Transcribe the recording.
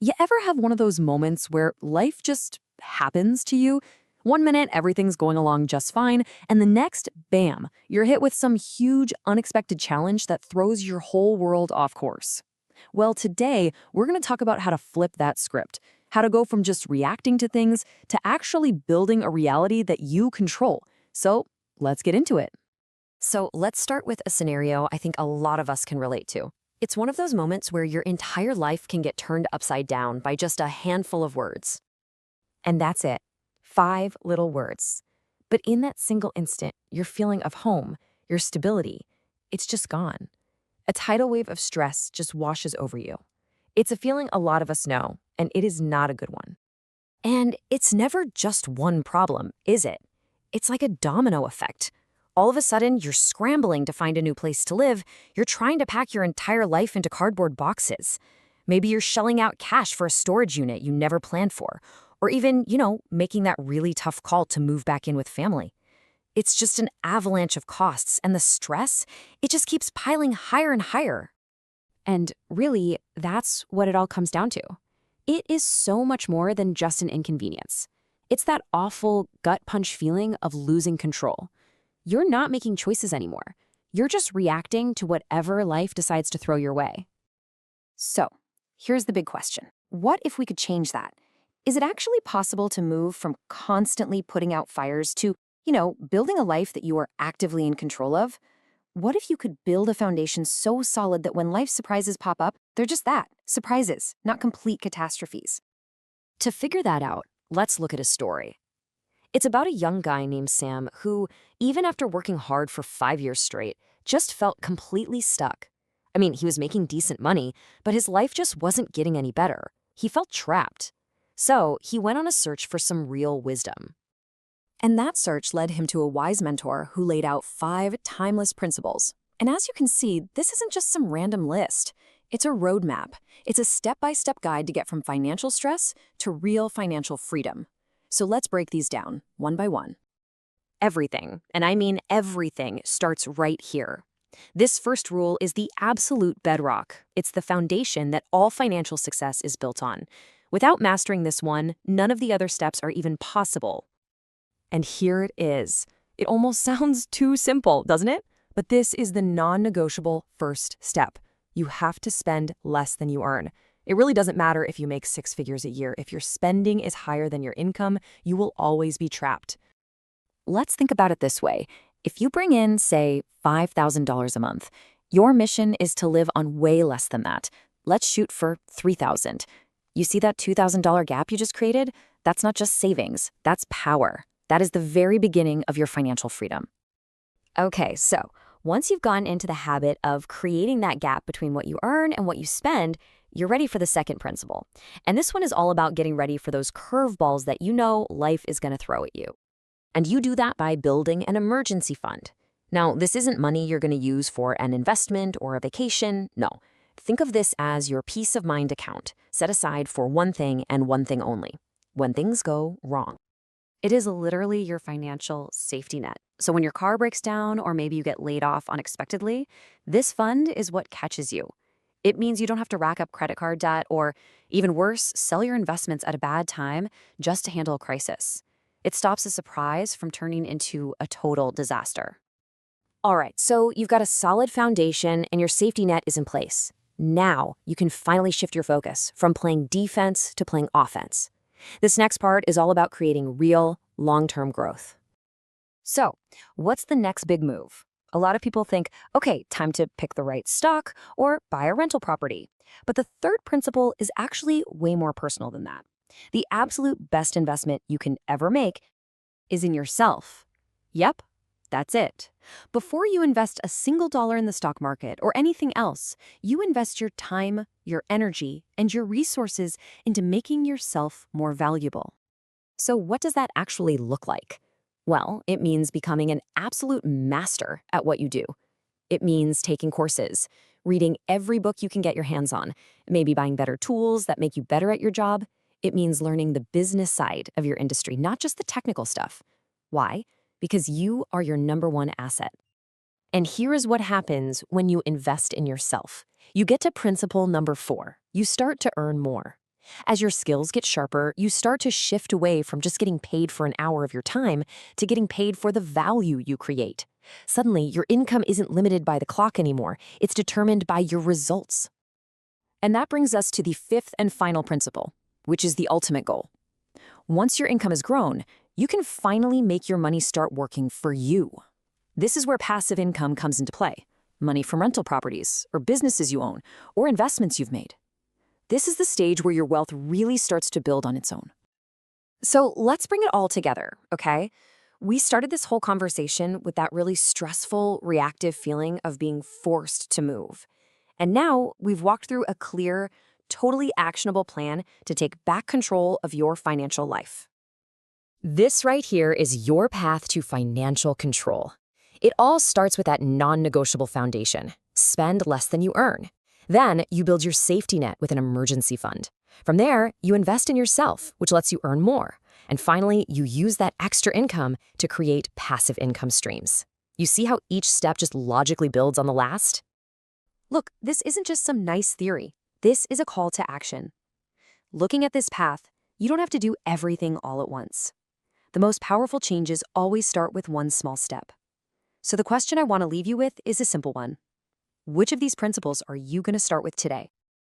You ever have one of those moments where life just happens to you? One minute, everything's going along just fine, and the next, bam, you're hit with some huge, unexpected challenge that throws your whole world off course. Well, today, we're going to talk about how to flip that script, how to go from just reacting to things to actually building a reality that you control. So, let's get into it. So let's start with a scenario I think a lot of us can relate to. It's one of those moments where your entire life can get turned upside down by just a handful of words. And that's it. 5 little words. But in that single instant, your feeling of home, your stability, it's just gone. A tidal wave of stress just washes over you. It's a feeling a lot of us know, and it is not a good one. And it's never just one problem, is it? It's like a domino effect. All of a sudden, you're scrambling to find a new place to live. You're trying to pack your entire life into cardboard boxes. Maybe you're shelling out cash for a storage unit you never planned for. Or even, making that really tough call to move back in with family. It's just an avalanche of costs, and the stress, it just keeps piling higher and higher. And really, that's what it all comes down to. It is so much more than just an inconvenience. It's that awful gut punch feeling of losing control. You're not making choices anymore. You're just reacting to whatever life decides to throw your way. So, here's the big question. What if we could change that? Is it actually possible to move from constantly putting out fires to, building a life that you are actively in control of? What if you could build a foundation so solid that when life surprises pop up, they're just that, surprises, not complete catastrophes? To figure that out, let's look at a story. It's about a young guy named Sam who, even after working hard for 5 years straight, just felt completely stuck. I mean, he was making decent money, but his life just wasn't getting any better. He felt trapped. So he went on a search for some real wisdom. And that search led him to a wise mentor who laid out 5 timeless principles. And as you can see, this isn't just some random list. It's a roadmap. It's a step-by-step guide to get from financial stress to real financial freedom. So let's break these down, one by one. Everything, and I mean everything, starts right here. This first rule is the absolute bedrock. It's the foundation that all financial success is built on. Without mastering this one, none of the other steps are even possible. And here it is. It almost sounds too simple, doesn't it? But this is the non-negotiable first step. You have to spend less than you earn. It really doesn't matter if you make 6 figures a year. If your spending is higher than your income, you will always be trapped. Let's think about it this way. If you bring in, say, $5,000 a month, your mission is to live on way less than that. Let's shoot for $3,000. You see that $2,000 gap you just created? That's not just savings, that's power. That is the very beginning of your financial freedom. Okay, so once you've gotten into the habit of creating that gap between what you earn and what you spend, you're ready for the second principle. And this one is all about getting ready for those curveballs that you know life is going to throw at you. And you do that by building an emergency fund. Now, this isn't money you're going to use for an investment or a vacation. No. Think of this as your peace of mind account, set aside for one thing and one thing only: when things go wrong. It is literally your financial safety net. So when your car breaks down or maybe you get laid off unexpectedly, this fund is what catches you. It means you don't have to rack up credit card debt or, even worse, sell your investments at a bad time just to handle a crisis. It stops a surprise from turning into a total disaster. All right, so you've got a solid foundation and your safety net is in place. Now you can finally shift your focus from playing defense to playing offense. This next part is all about creating real, long-term growth. So, what's the next big move? A lot of people think, okay, time to pick the right stock or buy a rental property. But the third principle is actually way more personal than that. The absolute best investment you can ever make is in yourself. Yep, that's it. Before you invest a single dollar in the stock market or anything else, you invest your time, your energy, and your resources into making yourself more valuable. So what does that actually look like? Well, it means becoming an absolute master at what you do. It means taking courses, reading every book you can get your hands on, maybe buying better tools that make you better at your job. It means learning the business side of your industry, not just the technical stuff. Why? Because you are your number one asset. And here is what happens when you invest in yourself. You get to principle number 4. You start to earn more. As your skills get sharper, you start to shift away from just getting paid for an hour of your time to getting paid for the value you create. Suddenly, your income isn't limited by the clock anymore. It's determined by your results. And that brings us to the fifth and final principle, which is the ultimate goal. Once your income has grown, you can finally make your money start working for you. This is where passive income comes into play. Money from rental properties, or businesses you own, or investments you've made. This is the stage where your wealth really starts to build on its own. So let's bring it all together, okay? We started this whole conversation with that really stressful, reactive feeling of being forced to move. And now we've walked through a clear, totally actionable plan to take back control of your financial life. This right here is your path to financial control. It all starts with that non-negotiable foundation. Spend less than you earn. Then you build your safety net with an emergency fund. From there, you invest in yourself, which lets you earn more. And finally, you use that extra income to create passive income streams. You see how each step just logically builds on the last? Look, this isn't just some nice theory. This is a call to action. Looking at this path, you don't have to do everything all at once. The most powerful changes always start with one small step. So the question I want to leave you with is a simple one. Which of these principles are you going to start with today?